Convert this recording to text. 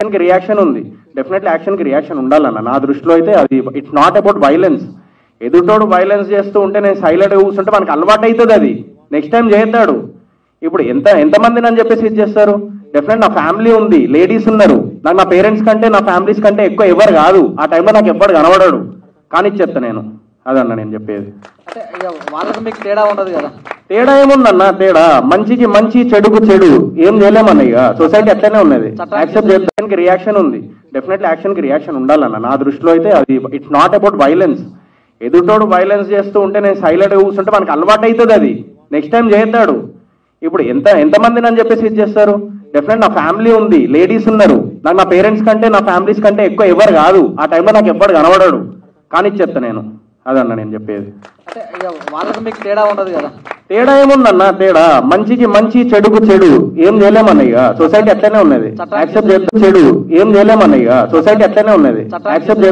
Action కి reaction ఉంది, definitely action కి రియాక్షన్ ఉండాలన్న నా దృష్టిలో అయితే. అది ఇట్స్ నాట్ అబౌట్ వైలెన్స్. ఎదుటోడు వైలెన్స్ చేస్తూ ఉంటే నేను సైలెంట్గా కూర్చుంటే మనకు అలవాటు అవుతుంది, అది నెక్స్ట్ టైం చేస్తాడు. ఇప్పుడు ఎంతమందిని అని చెప్పేసి ఇది చేస్తారు. డెఫినెట్ నా ఫ్యామిలీ ఉంది, లేడీస్ ఉన్నారు, నాకు నా పేరెంట్స్ కంటే నా ఫ్యామిలీస్ కంటే ఎక్కువ ఎవరు కాదు, ఆ టైంలో నాకు ఎవ్వడు కనబడాడు, కానీ చెప్తా నేను. అదన్న నేను చెప్పేది. అంటే వాళ్ళకి మీకు తేడా ఉండదు కదా? తేడా ఏముందన్న, తేడా మంచికి మంచి చెడుకు చెడు ఏం చేయలేమన్న. ఇక సొసైటీ అట్లనే ఉన్నది, యాక్సెప్ట్ చేయడానికి రియాక్షన్ ఉంది, డెఫినెట్లీ యాక్షన్ కి రియాక్షన్ ఉండాలన్న నా దృష్టిలో అయితే. అది ఇట్స్ నాట్ అబౌట్ వైలెన్స్. ఎదుటోడు వైలెన్స్ చేస్తూ ఉంటే నేను సైలెంట్గా కూర్చుంటే మనకు అలవాటు అవుతుంది, అది నెక్స్ట్ టైం చేస్తాడు. ఇప్పుడు ఎంతమందిని అని చెప్పేసి ఇది చేస్తారు. డెఫినెట్ నా ఫ్యామిలీ ఉంది, లేడీస్ ఉన్నారు, నాకు నా పేరెంట్స్ కంటే నా ఫ్యామిలీస్ కంటే ఎక్కువ ఎవరు కాదు, ఆ టైంలో నాకు ఎవ్వడు కనబడాడు, కానీ చెప్తా నేను. అదన్న నేను చెప్పేది. అంటే వాళ్ళకి మీకు తేడా ఉండదు కదా? తేడా ఏముందన్న, తేడా మంచికి మంచి చెడుకు చెడు ఏం చేయలేమన్న. ఇక సొసైటీ అట్లనే ఉన్నది, యాక్సెప్ట్ చెడు ఏం చేయలేమన్న. ఇక సొసైటీ అట్లనే ఉన్నది, యాక్సెప్ట్